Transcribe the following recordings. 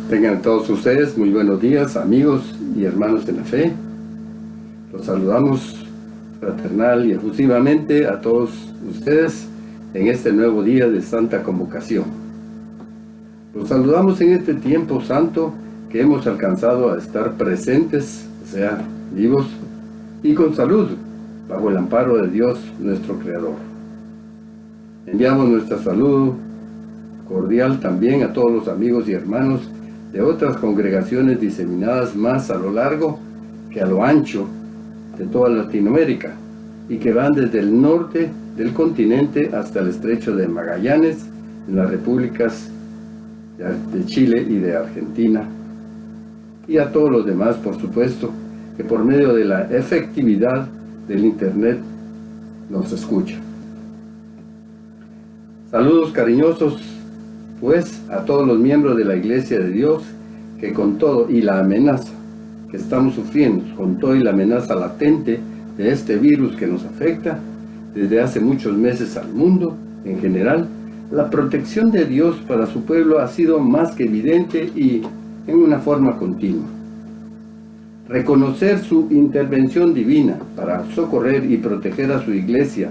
Tengan todos ustedes muy buenos días, amigos y hermanos de la fe. Los saludamos fraternal y efusivamente a todos ustedes en este nuevo día de Santa Convocación. Los saludamos en este tiempo santo que hemos alcanzado a estar presentes, o sea, vivos y con salud, bajo el amparo de Dios, nuestro Creador. Enviamos nuestra salud cordial también a todos los amigos y hermanos de otras congregaciones diseminadas más a lo largo que a lo ancho de toda Latinoamérica y que van desde el norte del continente hasta el estrecho de Magallanes en las repúblicas de Chile y de Argentina, y a todos los demás, por supuesto, que por medio de la efectividad del internet nos escuchan. Saludos cariñosos pues a todos los miembros de la Iglesia de Dios que con todo y la amenaza que estamos sufriendo, con todo y la amenaza latente de este virus que nos afecta desde hace muchos meses al mundo en general, la protección de Dios para su pueblo ha sido más que evidente y en una forma continua. Reconocer su intervención divina para socorrer y proteger a su iglesia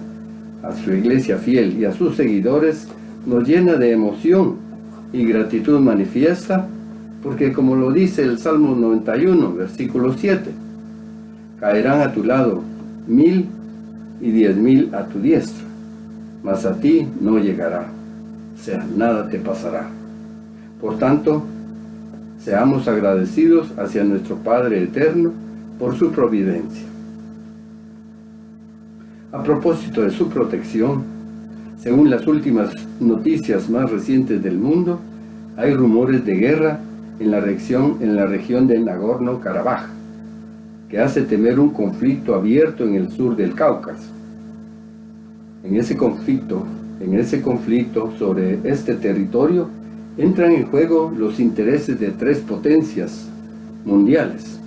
fiel y a sus seguidores nos llena de emoción y gratitud manifiesta, porque como lo dice el Salmo 91, versículo 7, caerán a tu lado 1000 y 10,000 a tu diestra, mas a ti no llegará, o sea, nada te pasará. Por tanto, seamos agradecidos hacia nuestro Padre Eterno por su providencia. A propósito de su protección, según las últimas noticias más recientes del mundo, hay rumores de guerra en la región de Nagorno-Karabaj, que hace temer un conflicto abierto en el sur del Cáucaso. En ese conflicto sobre este territorio entran en juego los intereses de 3 potencias mundiales,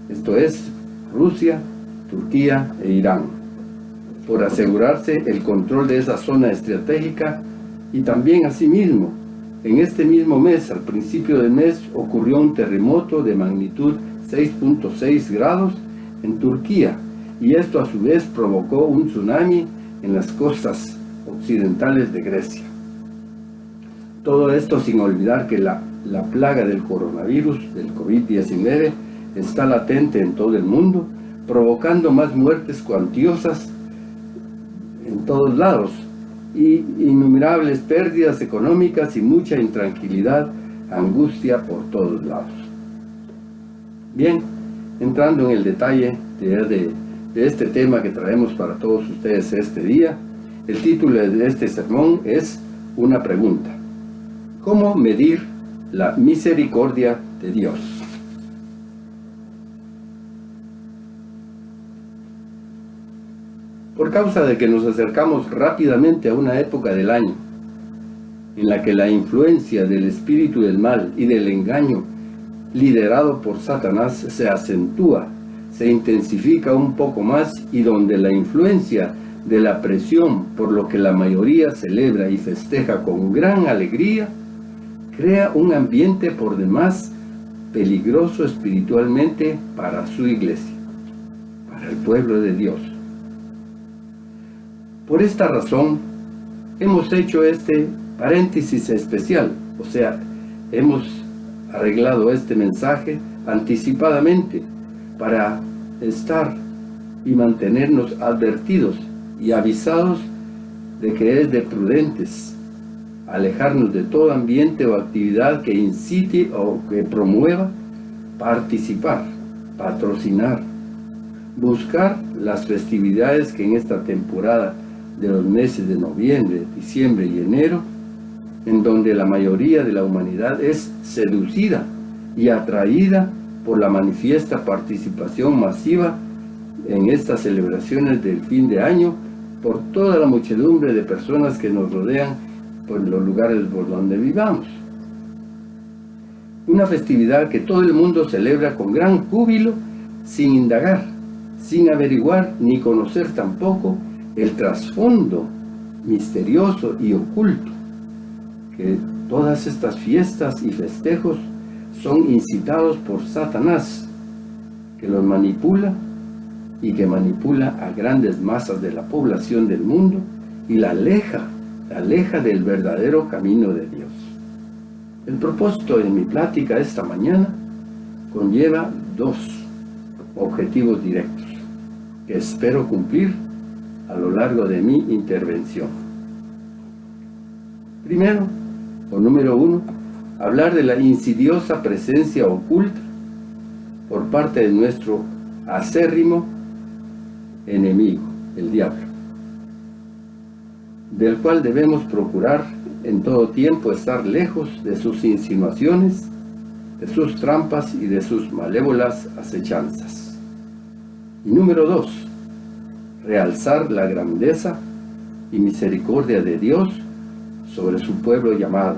esto es, Rusia, Turquía e Irán, por asegurarse el control de esa zona estratégica. Y también asimismo, en este mismo mes, al principio del mes, ocurrió un terremoto de magnitud 6.6 grados en Turquía, y esto a su vez provocó un tsunami en las costas occidentales de Grecia. Todo esto sin olvidar que la plaga del coronavirus, del COVID-19, está latente en todo el mundo, provocando más muertes cuantiosas en todos lados, y innumerables pérdidas económicas y mucha intranquilidad, angustia por todos lados. Bien, entrando en el detalle de este tema que traemos para todos ustedes este día, el título de este sermón es una pregunta: ¿cómo medir la misericordia de Dios? Por causa de que nos acercamos rápidamente a una época del año en la que la influencia del espíritu del mal y del engaño liderado por Satanás se acentúa, se intensifica un poco más, y donde la influencia de la presión por lo que la mayoría celebra y festeja con gran alegría, crea un ambiente por demás peligroso espiritualmente para su iglesia, para el pueblo de Dios. Por esta razón, hemos hecho este paréntesis especial, o sea, hemos arreglado este mensaje anticipadamente para estar y mantenernos advertidos y avisados de que es de prudentes alejarnos de todo ambiente o actividad que incite o que promueva participar, patrocinar, buscar las festividades que en esta temporada de los meses de noviembre, diciembre y enero, en donde la mayoría de la humanidad es seducida y atraída por la manifiesta participación masiva en estas celebraciones del fin de año por toda la muchedumbre de personas que nos rodean por los lugares por donde vivamos. Una festividad que todo el mundo celebra con gran júbilo, sin indagar, sin averiguar ni conocer tampoco el trasfondo misterioso y oculto que todas estas fiestas y festejos son incitados por Satanás, que los manipula y que manipula a grandes masas de la población del mundo y la aleja del verdadero camino de Dios. El propósito de mi plática esta mañana conlleva dos objetivos directos que espero cumplir a lo largo de mi intervención. Primero, o número uno, hablar de la insidiosa presencia oculta por parte de nuestro acérrimo enemigo, el diablo, del cual debemos procurar en todo tiempo estar lejos de sus insinuaciones, de sus trampas y de sus malévolas acechanzas. Y número dos, realzar la grandeza y misericordia de Dios sobre su pueblo llamado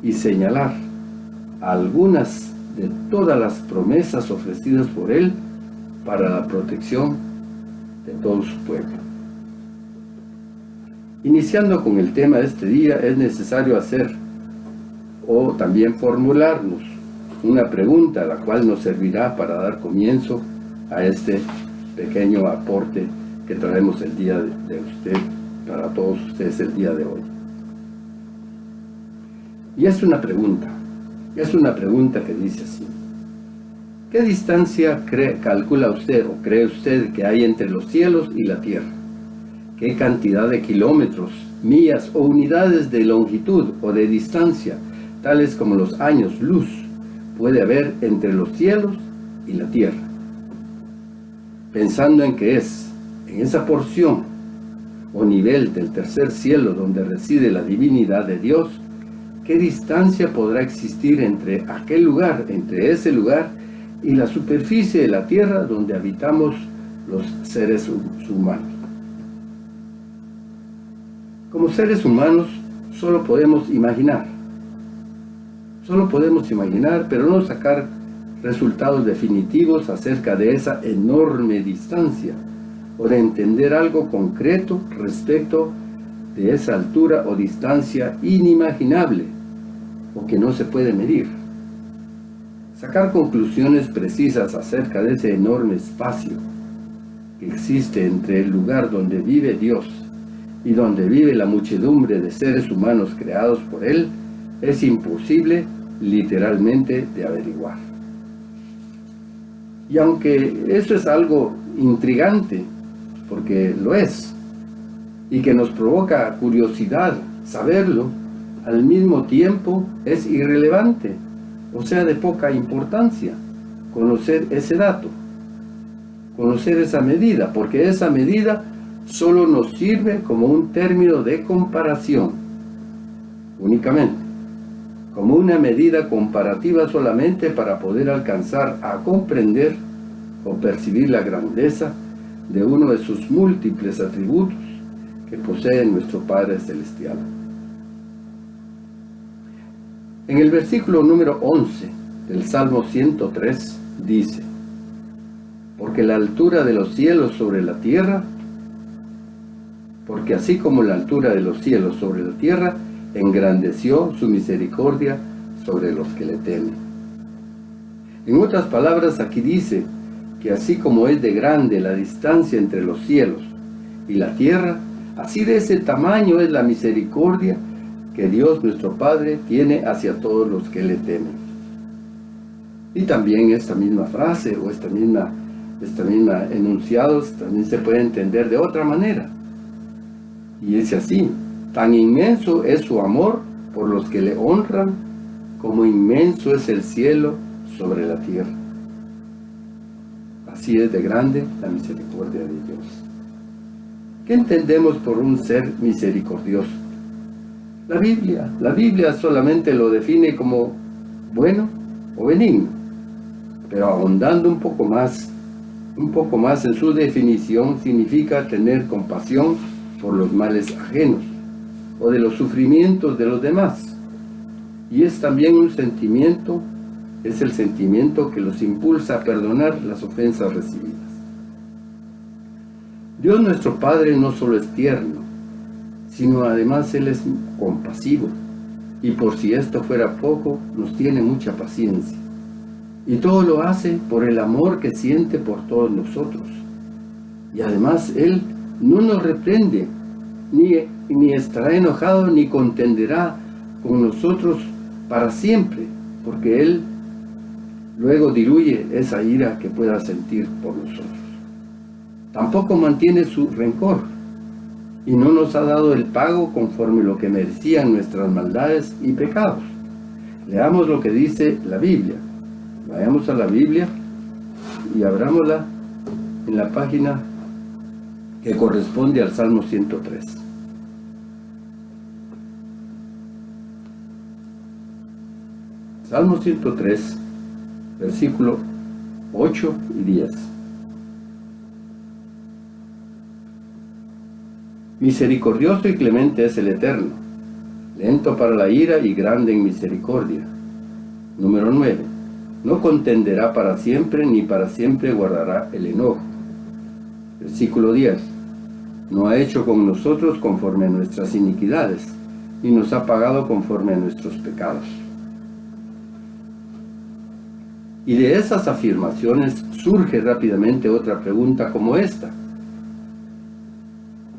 y señalar algunas de todas las promesas ofrecidas por Él para la protección de todo su pueblo. Iniciando con el tema de este día, es necesario hacer o también formularnos una pregunta, la cual nos servirá para dar comienzo a este pequeño aporte que traemos el día de usted, para todos ustedes el día de hoy. Y es una pregunta que dice así: ¿qué distancia calcula usted o cree usted que hay entre los cielos y la tierra? ¿Qué cantidad de kilómetros, millas o unidades de longitud o de distancia, tales como los años luz, puede haber entre los cielos y la tierra? Pensando en que es en esa porción o nivel del tercer cielo donde reside la divinidad de Dios, ¿qué distancia podrá existir entre aquel lugar, entre ese lugar y la superficie de la tierra donde habitamos los seres humanos? Como seres humanos solo podemos imaginar, pero no sacar resultados definitivos acerca de esa enorme distancia o de entender algo concreto respecto de esa altura o distancia inimaginable o que no se puede medir. Sacar conclusiones precisas acerca de ese enorme espacio que existe entre el lugar donde vive Dios y donde vive la muchedumbre de seres humanos creados por Él es imposible literalmente de averiguar. Y aunque eso es algo intrigante, porque lo es, y que nos provoca curiosidad saberlo, al mismo tiempo es irrelevante, o sea, de poca importancia, conocer ese dato, conocer esa medida, porque esa medida solo nos sirve como un término de comparación, únicamente, como una medida comparativa solamente para poder alcanzar a comprender o percibir la grandeza de uno de sus múltiples atributos que posee nuestro Padre Celestial. En el versículo número 11 del Salmo 103 dice: porque la altura de los cielos sobre la tierra, porque así como la altura de los cielos sobre la tierra, engrandeció su misericordia sobre los que le temen. En otras palabras, aquí dice que así como es de grande la distancia entre los cielos y la tierra, así de ese tamaño es la misericordia que Dios nuestro Padre tiene hacia todos los que le temen. Y también esta misma frase o esta misma enunciados también se puede entender de otra manera. Y dice así: tan inmenso es su amor por los que le honran, como inmenso es el cielo sobre la tierra. Así es de grande la misericordia de Dios. ¿Qué entendemos por un ser misericordioso? La Biblia solamente lo define como bueno o benigno, pero ahondando un poco más en su definición, significa tener compasión por los males ajenos o de los sufrimientos de los demás. Y es también un sentimiento, es el sentimiento que los impulsa a perdonar las ofensas recibidas. Dios nuestro Padre no solo es tierno, sino además Él es compasivo, y por si esto fuera poco, nos tiene mucha paciencia. Y todo lo hace por el amor que siente por todos nosotros. Y además Él no nos reprende, ni estará enojado, ni contenderá con nosotros para siempre, porque Él luego diluye esa ira que pueda sentir por nosotros. Tampoco mantiene su rencor, y no nos ha dado el pago conforme lo que merecían nuestras maldades y pecados. Leamos lo que dice la Biblia. Vayamos a la Biblia y abrámosla en la página que corresponde al Salmo 103. Salmo 103, versículo 8 y 10. Misericordioso y clemente es el Eterno, lento para la ira y grande en misericordia. Número 9. No contenderá para siempre, ni para siempre guardará el enojo. Versículo 10. No ha hecho con nosotros conforme a nuestras iniquidades, ni nos ha pagado conforme a nuestros pecados. Y de esas afirmaciones surge rápidamente otra pregunta como esta.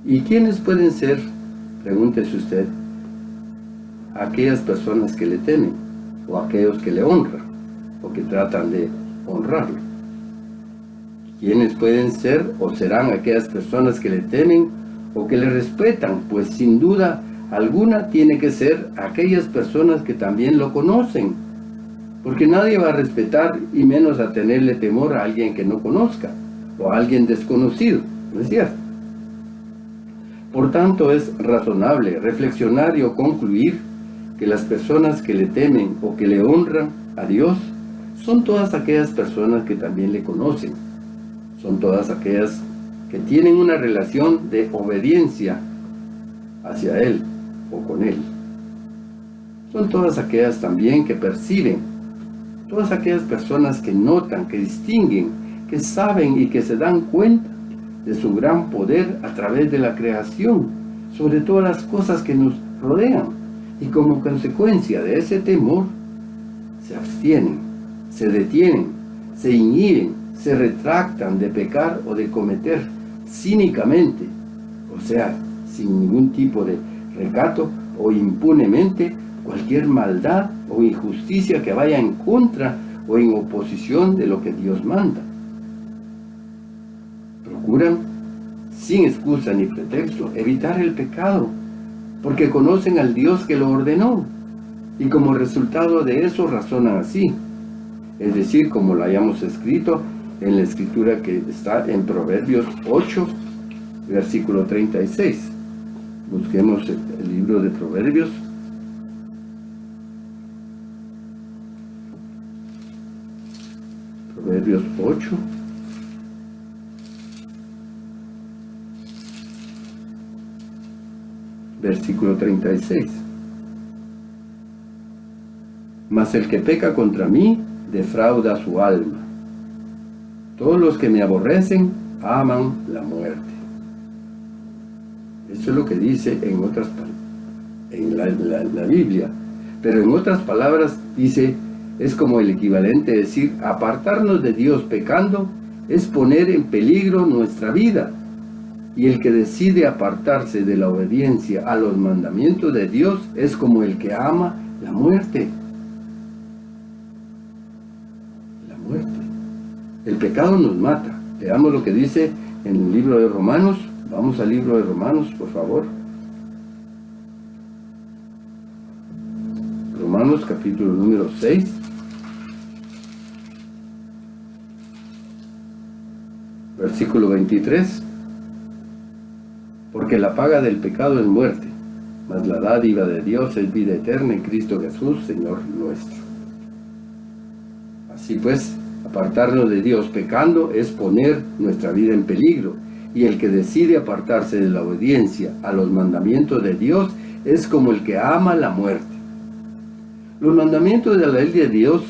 ¿Y quiénes pueden ser, pregúntese usted, aquellas personas que le temen, o aquellos que le honran, o que tratan de honrarlo? ¿Quiénes pueden ser o serán aquellas personas que le temen o que le respetan? Pues sin duda alguna tiene que ser aquellas personas que también lo conocen, porque nadie va a respetar y menos a tenerle temor a alguien que no conozca o a alguien desconocido, ¿no es cierto? Por tanto, es razonable reflexionar y concluir que las personas que le temen o que le honran a Dios son todas aquellas personas que también le conocen. Son todas aquellas que tienen una relación de obediencia hacia Él o con Él. Son todas aquellas también que perciben, todas aquellas personas que notan, que distinguen, que saben y que se dan cuenta de su gran poder a través de la creación, sobre todas las cosas que nos rodean, y como consecuencia de ese temor, se abstienen, se detienen, se inhiben, se retractan de pecar o de cometer cínicamente, o sea, sin ningún tipo de recato o impunemente, cualquier maldad o injusticia que vaya en contra o en oposición de lo que Dios manda. Procuran, sin excusa ni pretexto, evitar el pecado, porque conocen al Dios que lo ordenó, y como resultado de eso razonan así, es decir, como lo hayamos escrito en la escritura que está en Proverbios 8, versículo 36. Busquemos el libro de Proverbios. Proverbios 8. Versículo 36. Mas el que peca contra mí, defrauda su alma. Todos los que me aborrecen, aman la muerte. Eso es lo que dice en la Biblia. Pero en otras palabras dice, es como el equivalente a decir, apartarnos de Dios pecando es poner en peligro nuestra vida. Y el que decide apartarse de la obediencia a los mandamientos de Dios es como el que ama la muerte. La muerte. El pecado nos mata. Leamos lo que dice en el libro de Romanos. Vamos al libro de Romanos, por favor. Romanos capítulo número 6. Versículo 23. Porque la paga del pecado es muerte, mas la dádiva de Dios es vida eterna en Cristo Jesús, Señor nuestro. Así pues, apartarnos de Dios pecando es poner nuestra vida en peligro, y el que decide apartarse de la obediencia a los mandamientos de Dios es como el que ama la muerte. Los mandamientos de la ley de Dios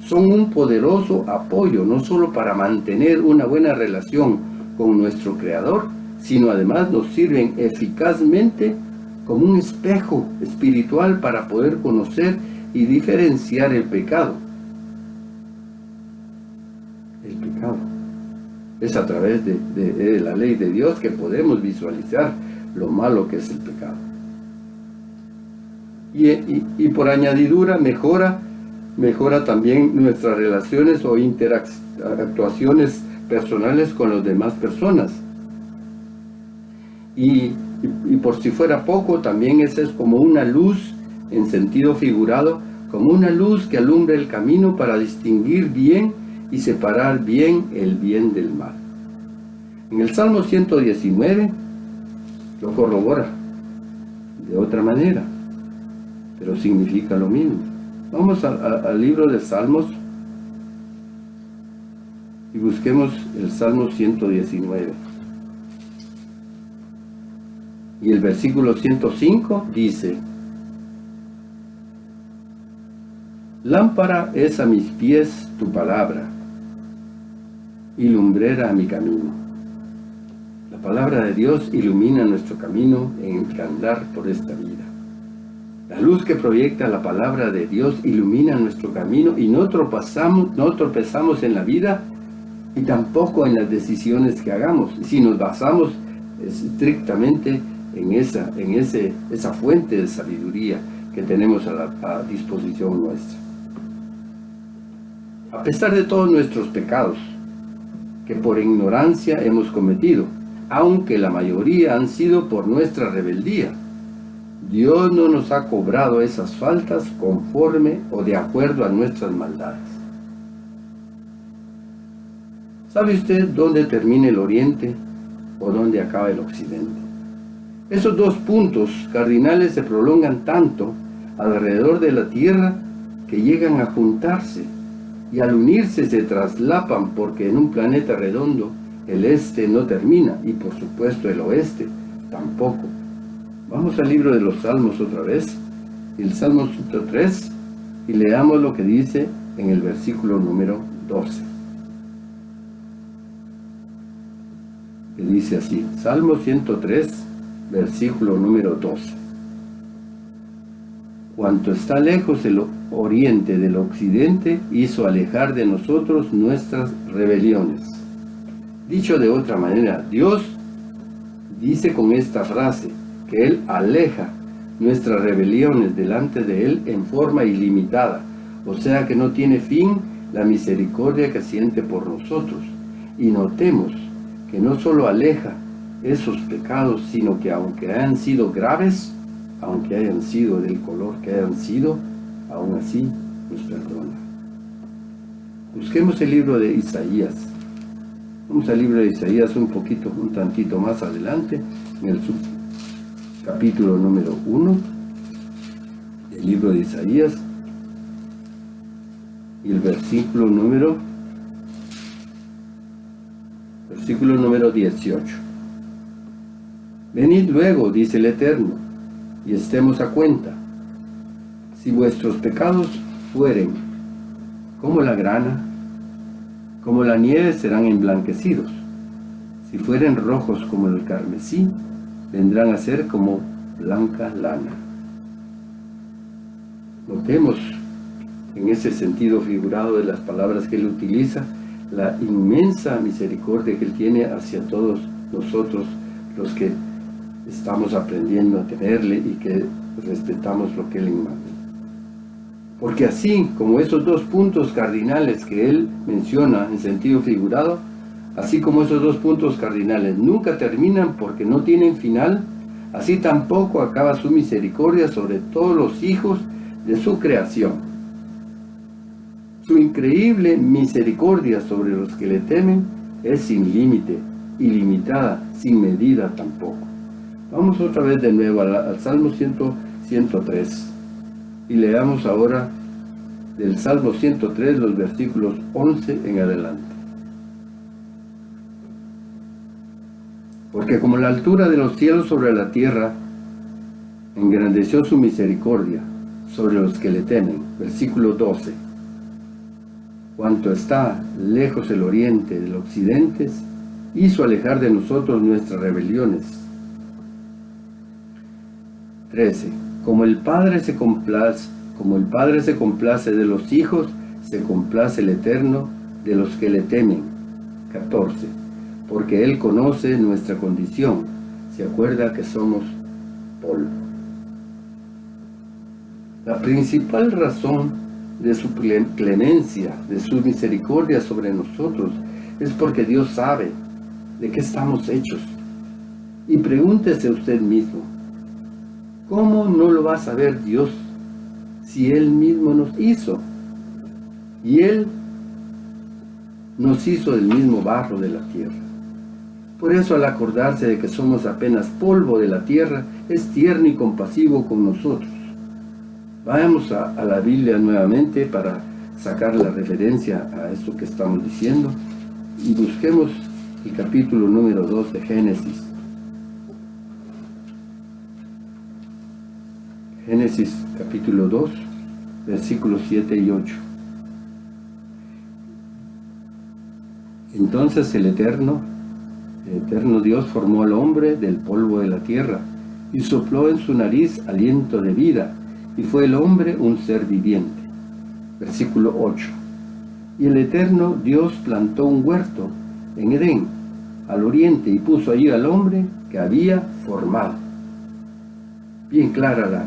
son un poderoso apoyo, no solo para mantener una buena relación con nuestro Creador, sino además nos sirven eficazmente como un espejo espiritual para poder conocer y diferenciar el pecado. El pecado. Es a través de la ley de Dios que podemos visualizar lo malo que es el pecado. Y por añadidura mejora también nuestras relaciones o interactuaciones personales con las demás personas. Y por si fuera poco, también esa es como una luz en sentido figurado, como una luz que alumbra el camino para distinguir bien y separar bien el bien del mal. En el Salmo 119 lo corrobora de otra manera, pero significa lo mismo. Vamos al libro de Salmos y busquemos el Salmo 119. Y el versículo 105 dice: Lámpara es a mis pies tu palabra, y lumbrera a mi camino. La palabra de Dios ilumina nuestro camino en el andar por esta vida. La luz que proyecta la palabra de Dios ilumina nuestro camino y no tropezamos en la vida y tampoco en las decisiones que hagamos, si nos basamos estrictamente en esa fuente de sabiduría que tenemos a disposición nuestra. A pesar de todos nuestros pecados que por ignorancia hemos cometido, aunque la mayoría han sido por nuestra rebeldía, Dios no nos ha cobrado esas faltas conforme o de acuerdo a nuestras maldades. ¿Sabe usted dónde termina el oriente o dónde acaba el occidente? Esos dos puntos cardinales se prolongan tanto alrededor de la Tierra que llegan a juntarse y al unirse se traslapan, porque en un planeta redondo el este no termina y por supuesto el oeste tampoco. Vamos al libro de los Salmos otra vez, el Salmo 103, y leamos lo que dice en el versículo número 12. Que dice así, Salmo 103, versículo número 12. Cuanto está lejos el oriente del occidente, hizo alejar de nosotros nuestras rebeliones. Dicho de otra manera, Dios dice con esta frase que Él aleja nuestras rebeliones delante de Él en forma ilimitada, o sea que no tiene fin la misericordia que siente por nosotros. Y notemos que no solo aleja esos pecados, sino que aunque hayan sido graves, aunque hayan sido del color que hayan sido, aún así nos perdona. Busquemos el libro de Isaías. Vamos al libro de Isaías un tantito más adelante, en el capítulo número 1 del libro de Isaías, y el versículo número 18. Venid luego, dice el Eterno, y estemos a cuenta. Si vuestros pecados fueren como la grana, como la nieve serán emblanquecidos. Si fueren rojos como el carmesí, vendrán a ser como blanca lana. Notemos en ese sentido figurado de las palabras que él utiliza, la inmensa misericordia que él tiene hacia todos nosotros, los que estamos aprendiendo a tenerle y que respetamos lo que él manda. Porque así como esos dos puntos cardinales que él menciona en sentido figurado, así como esos dos puntos cardinales nunca terminan porque no tienen final, así tampoco acaba su misericordia sobre todos los hijos de su creación. Su increíble misericordia sobre los que le temen es sin límite, ilimitada, sin medida tampoco. Vamos otra vez de nuevo al Salmo 103 y leamos ahora del Salmo 103 los versículos 11 en adelante. Porque como la altura de los cielos sobre la tierra, engrandeció su misericordia sobre los que le temen. Versículo 12. Cuanto está lejos el oriente del occidente, hizo alejar de nosotros nuestras rebeliones. 13. Como el Padre se complace de los hijos, se complace el Eterno de los que le temen. 14. Porque Él conoce nuestra condición, se acuerda que somos polvo. La principal razón de su clemencia, de su misericordia sobre nosotros, es porque Dios sabe de qué estamos hechos. Y pregúntese usted mismo, ¿cómo no lo va a saber Dios si Él mismo nos hizo? Y Él nos hizo del mismo barro de la tierra. Por eso, al acordarse de que somos apenas polvo de la tierra, es tierno y compasivo con nosotros. Vayamos a la Biblia nuevamente para sacar la referencia a esto que estamos diciendo y busquemos el capítulo número 2 de Génesis. Génesis capítulo 2, versículos 7 y 8. Entonces el eterno Dios formó al hombre del polvo de la tierra y sopló en su nariz aliento de vida, y fue el hombre un ser viviente. Versículo 8. Y el eterno Dios plantó un huerto en Edén, al oriente, y puso allí al hombre que había formado. Bien clara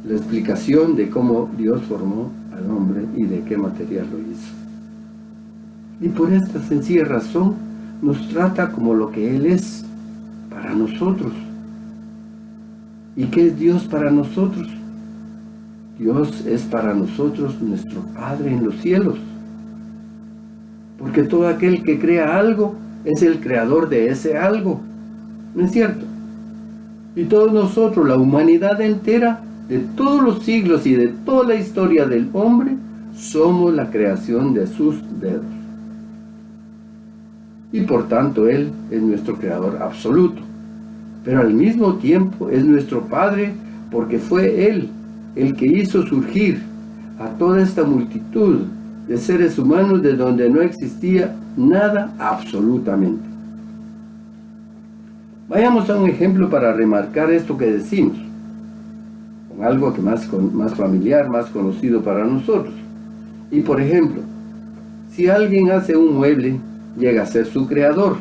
la explicación de cómo Dios formó al hombre y de qué material lo hizo. Y por esta sencilla razón nos trata como lo que Él es para nosotros. ¿Y qué es Dios para nosotros? Dios es para nosotros nuestro Padre en los cielos. Porque todo aquel que crea algo es el creador de ese algo. ¿No es cierto? Y todos nosotros, la humanidad entera, de todos los siglos y de toda la historia del hombre, somos la creación de sus dedos. Y por tanto Él es nuestro creador absoluto. Pero al mismo tiempo es nuestro Padre, porque fue Él el que hizo surgir a toda esta multitud de seres humanos de donde no existía nada absolutamente. Vayamos a un ejemplo para remarcar esto que decimos, con algo que más familiar, más conocido para nosotros. Y por ejemplo, si alguien hace un mueble, llega a ser su creador,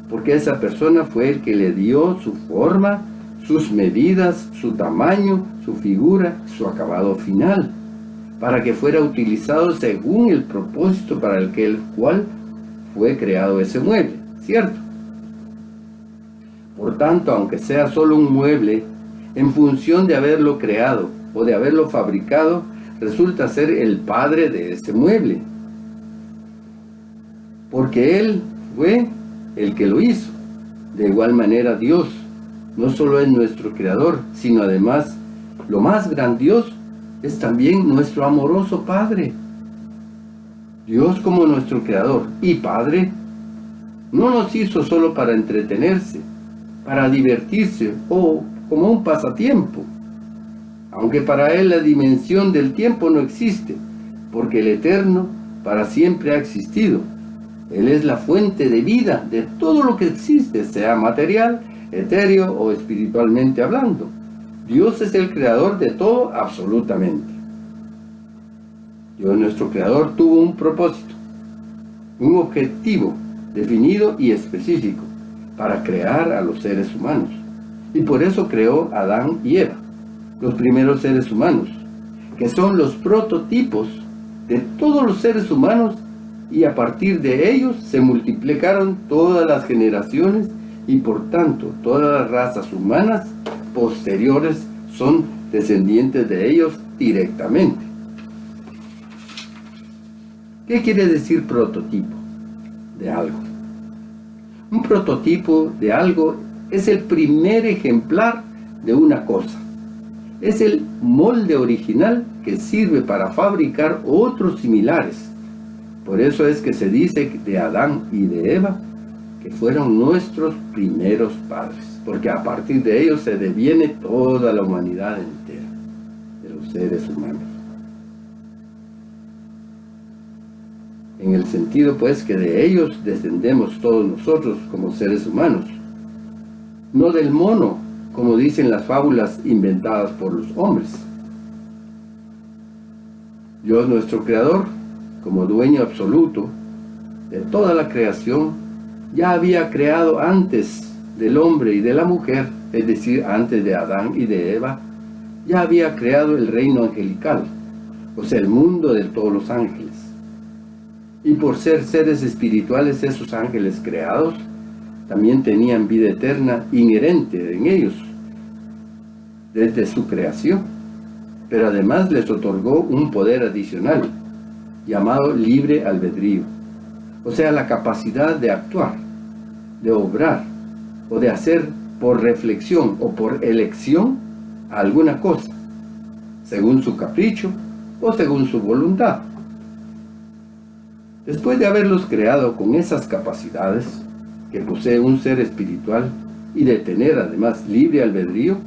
porque esa persona fue el que le dio su forma, sus medidas, su tamaño, su figura, su acabado final, para que fuera utilizado según el propósito para el cual fue creado ese mueble, ¿cierto? Por tanto, aunque sea solo un mueble, en función de haberlo creado o de haberlo fabricado, resulta ser el padre de ese mueble, porque Él fue el que lo hizo. De igual manera, Dios no solo es nuestro creador, sino además, lo más grandioso, es también nuestro amoroso Padre. Dios, como nuestro creador y Padre, no nos hizo solo para entretenerse, para divertirse o como un pasatiempo, aunque para Él la dimensión del tiempo no existe, porque el Eterno para siempre ha existido. Él es la fuente de vida de todo lo que existe, sea material, etéreo o espiritualmente hablando. Dios es el creador de todo absolutamente. Dios, nuestro creador, tuvo un propósito, un objetivo definido y específico para crear a los seres humanos. Y por eso creó a Adán y Eva, los primeros seres humanos, que son los prototipos de todos los seres humanos, y a partir de ellos se multiplicaron todas las generaciones y por tanto todas las razas humanas posteriores son descendientes de ellos directamente. ¿Qué quiere decir prototipo de algo? Un prototipo de algo es el primer ejemplar de una cosa. Es el molde original que sirve para fabricar otros similares. Por eso es que se dice de Adán y de Eva que fueron nuestros primeros padres, porque a partir de ellos se deviene toda la humanidad entera de los seres humanos. En el sentido pues que de ellos descendemos todos nosotros como seres humanos, no del mono como dicen las fábulas inventadas por los hombres. Dios, nuestro Creador, como dueño absoluto de toda la creación, ya había creado antes del hombre y de la mujer, es decir, antes de Adán y de Eva, ya había creado el reino angelical, o sea, el mundo de todos los ángeles. Y por ser seres espirituales esos ángeles creados, también tenían vida eterna inherente en ellos, desde su creación. Pero además les otorgó un poder adicional, llamado libre albedrío, o sea, la capacidad de actuar, de obrar, o de hacer por reflexión o por elección alguna cosa, según su capricho o según su voluntad. Después de haberlos creado con esas capacidades que posee un ser espiritual y de tener además libre albedrío,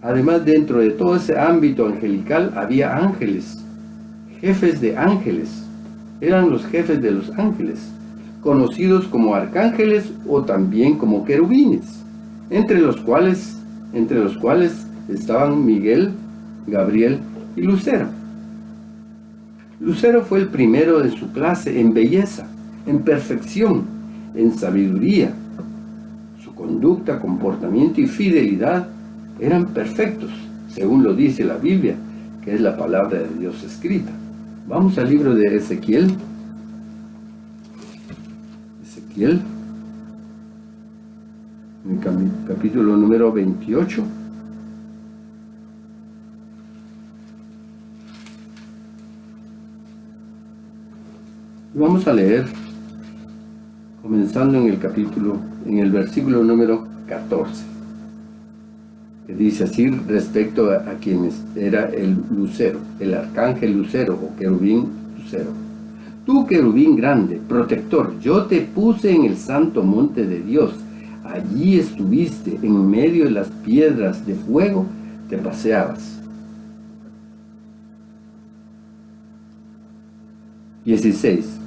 además dentro de todo ese ámbito angelical había ángeles, jefes de ángeles, eran los jefes de los ángeles, conocidos como arcángeles o también como querubines, entre los cuales estaban Miguel, Gabriel y Lucero. Lucero fue el primero de su clase en belleza, en perfección, en sabiduría. Su conducta, comportamiento y fidelidad eran perfectos, según lo dice la Biblia, que es la palabra de Dios escrita. Vamos al libro de Ezequiel. Ezequiel, en el capítulo número 28. Vamos a leer, comenzando en el versículo número 14, que dice así respecto a quien era el Lucero, el arcángel Lucero o querubín Lucero. Tú, querubín grande, protector, yo te puse en el santo monte de Dios. Allí estuviste, en medio de las piedras de fuego te paseabas. 16.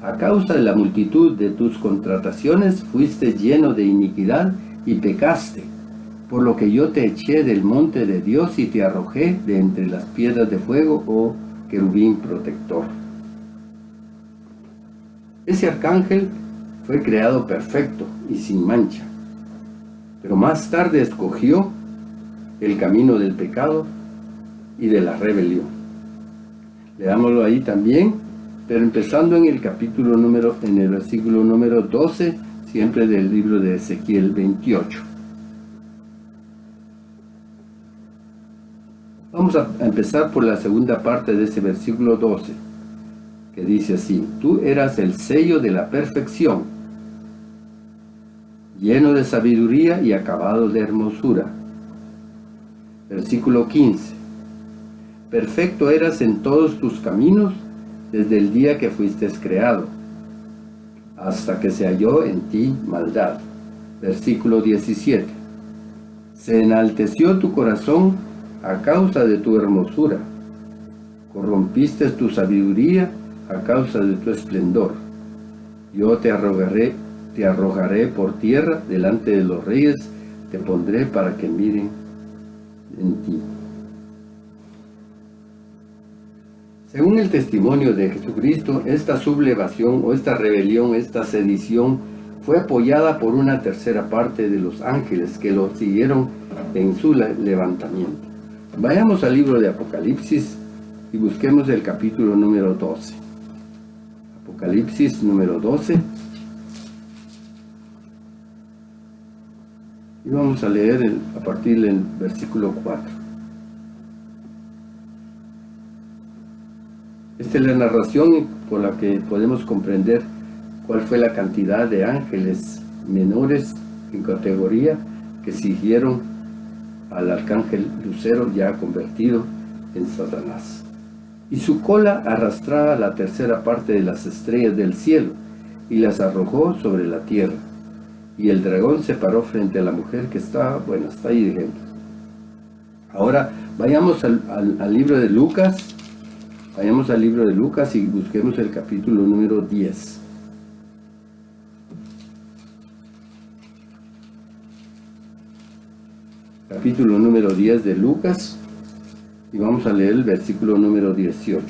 A causa de la multitud de tus contrataciones fuiste lleno de iniquidad y pecaste, por lo que yo te eché del monte de Dios y te arrojé de entre las piedras de fuego, oh querubín protector. Ese arcángel fue creado perfecto y sin mancha, pero más tarde escogió el camino del pecado y de la rebelión. Leámoslo ahí también, pero empezando en el versículo número 12, siempre del libro de Ezequiel 28. Vamos a empezar por la segunda parte de ese versículo 12, que dice así: tú eras el sello de la perfección, lleno de sabiduría y acabado de hermosura. Versículo 15. Perfecto eras en todos tus caminos desde el día que fuiste creado, hasta que se halló en ti maldad. Versículo 17. Se enalteció tu corazón a causa de tu hermosura, corrompiste tu sabiduría a causa de tu esplendor. Yo te arrojaré por tierra delante de los reyes, te pondré para que miren en ti. Según el testimonio de Jesucristo, esta sublevación o esta rebelión, esta sedición, fue apoyada por una tercera parte de los ángeles que lo siguieron en su levantamiento. Vayamos al libro de Apocalipsis y busquemos el capítulo número 12. Apocalipsis número 12. Y vamos a leer a partir del versículo 4. Esta es la narración por la que podemos comprender cuál fue la cantidad de ángeles menores en categoría que siguieron al arcángel Lucero, ya convertido en Satanás. Y su cola arrastraba la tercera parte de las estrellas del cielo y las arrojó sobre la tierra. Y el dragón se paró frente a la mujer que estaba, hasta ahí de ejemplo. Ahora vayamos al libro de Lucas. Vayamos al libro de Lucas y busquemos el capítulo número 10. capítulo número 10 de Lucas, y vamos a leer el versículo número 18.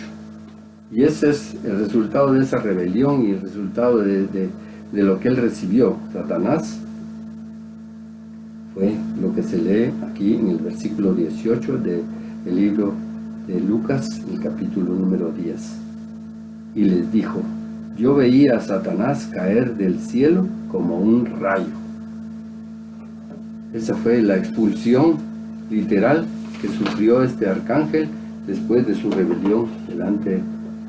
Y ese es el resultado de esa rebelión y el resultado de lo que él recibió. Satanás fue lo que se lee aquí en el versículo 18 del libro de Lucas, el capítulo número 10. Y les dijo: yo veía a Satanás caer del cielo como un rayo. Esa fue la expulsión literal que sufrió este arcángel después de su rebelión delante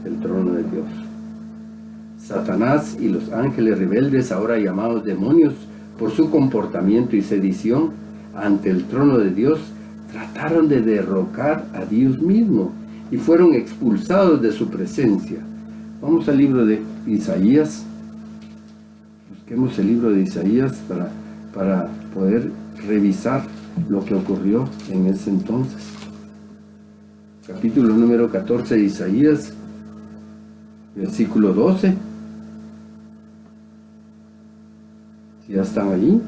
del trono de Dios. Satanás y los ángeles rebeldes, ahora llamados demonios por su comportamiento y sedición ante el trono de Dios, trataron de derrocar a Dios mismo y fueron expulsados de su presencia. Vamos al libro de Isaías. Busquemos el libro de Isaías para poder revisar lo que ocurrió en ese entonces. Capítulo número 14 de Isaías, versículo 12. Si ya están allí,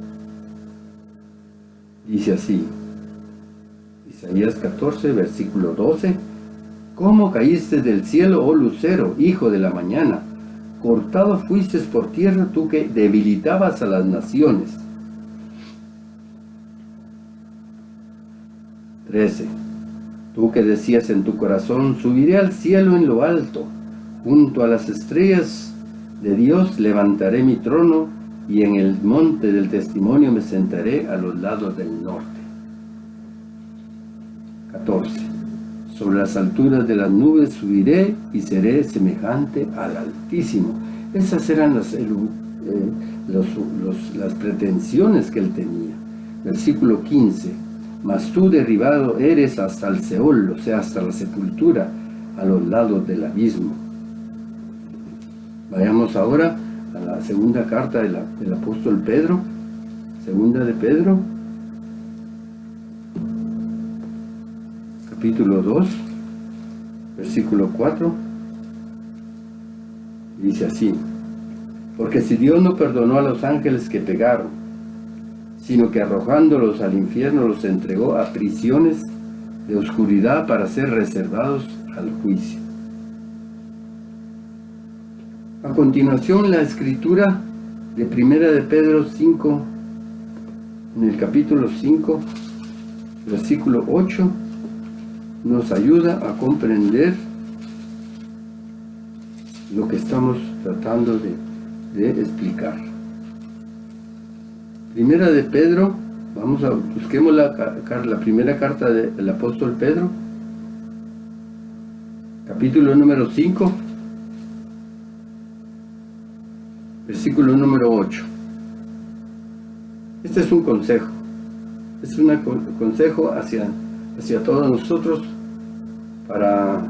dice así: Isaías 14, versículo 12. ¿Cómo caíste del cielo, oh lucero, hijo de la mañana? Cortado fuiste por tierra, tú que debilitabas a las naciones. 13. Tú que decías en tu corazón: subiré al cielo en lo alto, junto a las estrellas de Dios levantaré mi trono, y en el monte del testimonio me sentaré a los lados del norte. 14. Sobre las alturas de las nubes subiré y seré semejante al Altísimo. Esas eran las pretensiones que él tenía. Versículo 15. Mas tú derribado eres hasta el Seol, o sea, hasta la sepultura, a los lados del abismo. Vayamos ahora a la segunda carta del apóstol Pedro. Segunda de Pedro, capítulo 2, versículo 4, dice así: porque si Dios no perdonó a los ángeles que pecaron, sino que arrojándolos al infierno los entregó a prisiones de oscuridad para ser reservados al juicio. A continuación, la escritura de Primera de Pedro 5, en el capítulo 5, versículo 8, nos ayuda a comprender lo que estamos tratando de explicar. Primera de Pedro, busquemos la primera carta del apóstol Pedro, capítulo número 5, versículo número 8. Este es un consejo, es un consejo hacia todos nosotros para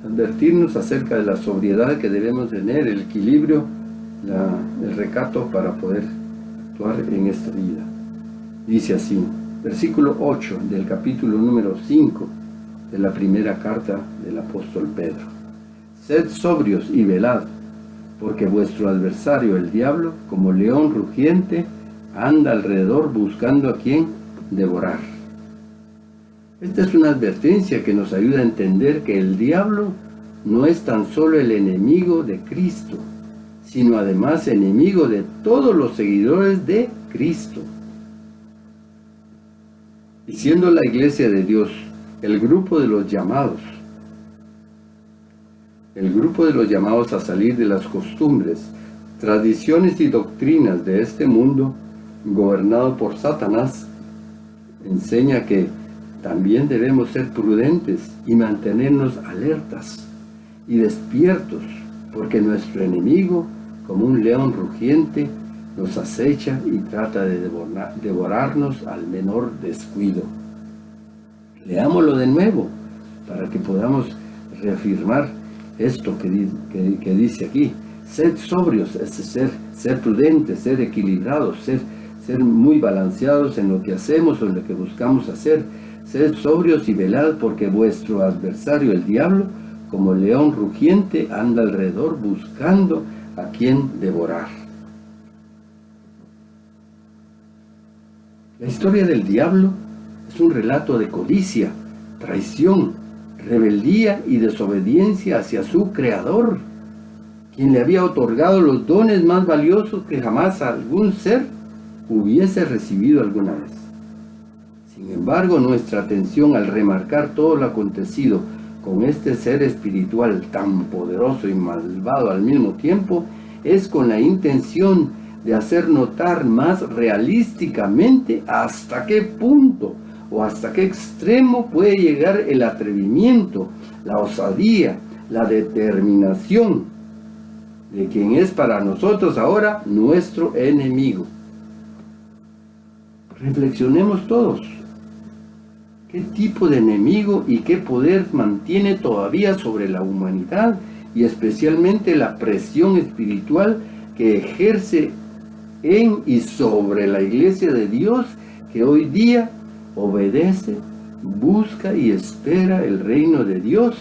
advertirnos acerca de la sobriedad que debemos tener, el equilibrio, el recato para poder actuar en esta vida. Dice así, versículo 8 del capítulo número 5 de la primera carta del apóstol Pedro: sed sobrios y velad, porque vuestro adversario el diablo, como león rugiente, anda alrededor buscando a quien devorar. Esta es una advertencia que nos ayuda a entender que el diablo no es tan solo el enemigo de Cristo, sino además enemigo de todos los seguidores de Cristo. Y siendo la iglesia de Dios el grupo de los llamados a salir de las costumbres, tradiciones y doctrinas de este mundo gobernado por Satanás, enseña que también debemos ser prudentes y mantenernos alertas y despiertos, porque nuestro enemigo, como un león rugiente, nos acecha y trata de devorarnos al menor descuido. Leámoslo de nuevo para que podamos reafirmar esto que dice aquí: sed sobrios, es ser prudentes, ser equilibrados, ser muy balanceados en lo que hacemos o en lo que buscamos hacer. Sed sobrios y velad, porque vuestro adversario el diablo, como león rugiente, anda alrededor buscando a quien devorar. La historia del diablo es un relato de codicia, traición, rebeldía y desobediencia hacia su creador, quien le había otorgado los dones más valiosos que jamás algún ser hubiese recibido alguna vez. Sin embargo, nuestra atención al remarcar todo lo acontecido con este ser espiritual tan poderoso y malvado al mismo tiempo es con la intención de hacer notar más realísticamente hasta qué punto o hasta qué extremo puede llegar el atrevimiento, la osadía, la determinación de quien es para nosotros ahora nuestro enemigo. Reflexionemos todos. ¿Qué tipo de enemigo y qué poder mantiene todavía sobre la humanidad y especialmente la presión espiritual que ejerce en y sobre la iglesia de Dios que hoy día obedece, busca y espera el reino de Dios,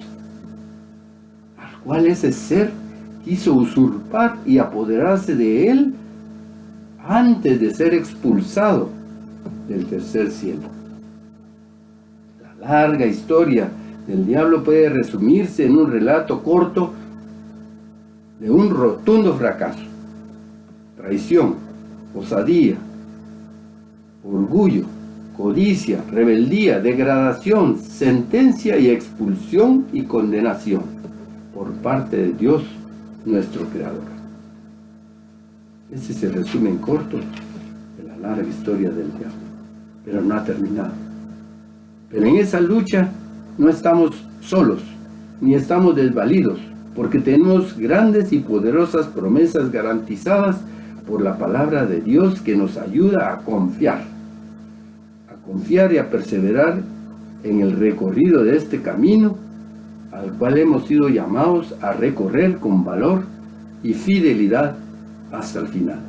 al cual ese ser quiso usurpar y apoderarse de él antes de ser expulsado del tercer cielo? La larga historia del diablo puede resumirse en un relato corto de un rotundo fracaso: traición, osadía, orgullo, codicia, rebeldía, degradación, sentencia y expulsión y condenación por parte de Dios, nuestro Creador. Ese es el resumen corto de la larga historia del diablo, pero no ha terminado. Pero en esa lucha no estamos solos, ni estamos desvalidos, porque tenemos grandes y poderosas promesas garantizadas por la palabra de Dios que nos ayuda a confiar y a perseverar en el recorrido de este camino al cual hemos sido llamados a recorrer con valor y fidelidad hasta el final.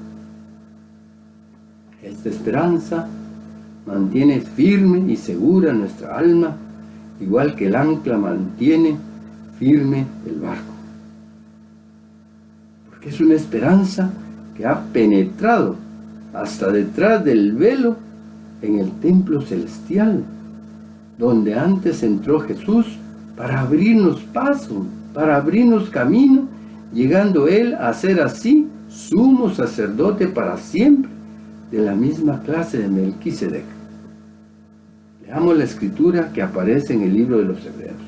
Esta esperanza mantiene firme y segura nuestra alma, igual que el ancla mantiene firme el barco. Porque es una esperanza que ha penetrado hasta detrás del velo en el templo celestial, donde antes entró Jesús para abrirnos paso, para abrirnos camino, llegando Él a ser así sumo sacerdote para siempre, de la misma clase de Melquisedec. Leamos la escritura que aparece en el libro de los Hebreos.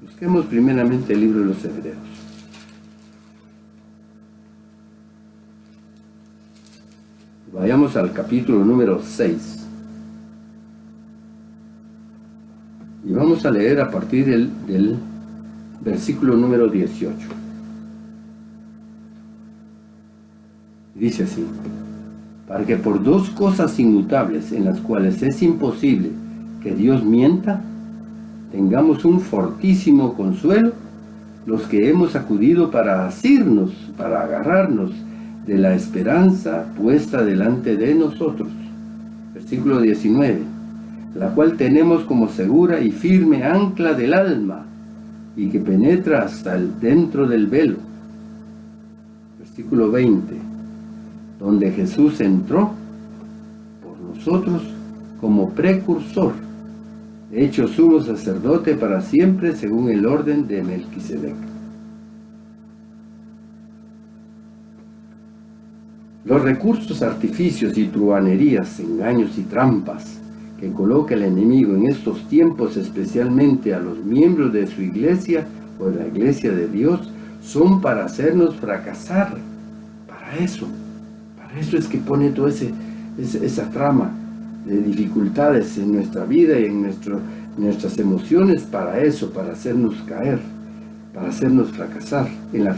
Busquemos primeramente el libro de los Hebreos. Vayamos al capítulo número 6. Y vamos a leer a partir del versículo número 18. Dice así: para que por dos cosas inmutables en las cuales es imposible que Dios mienta, tengamos un fortísimo consuelo los que hemos acudido para asirnos, para agarrarnos de la esperanza puesta delante de nosotros. Versículo 19: la cual tenemos como segura y firme ancla del alma, y que penetra hasta el dentro del velo. Versículo 20: donde Jesús entró por nosotros como precursor, hecho sumo sacerdote para siempre según el orden de Melquisedec. Los recursos, artificios y truhanerías, engaños y trampas que coloca el enemigo en estos tiempos, especialmente a los miembros de su iglesia o de la iglesia de Dios, son para hacernos fracasar. Para eso es que pone toda esa trama de dificultades en nuestra vida y en nuestras emociones, para eso, para hacernos caer, para hacernos fracasar en la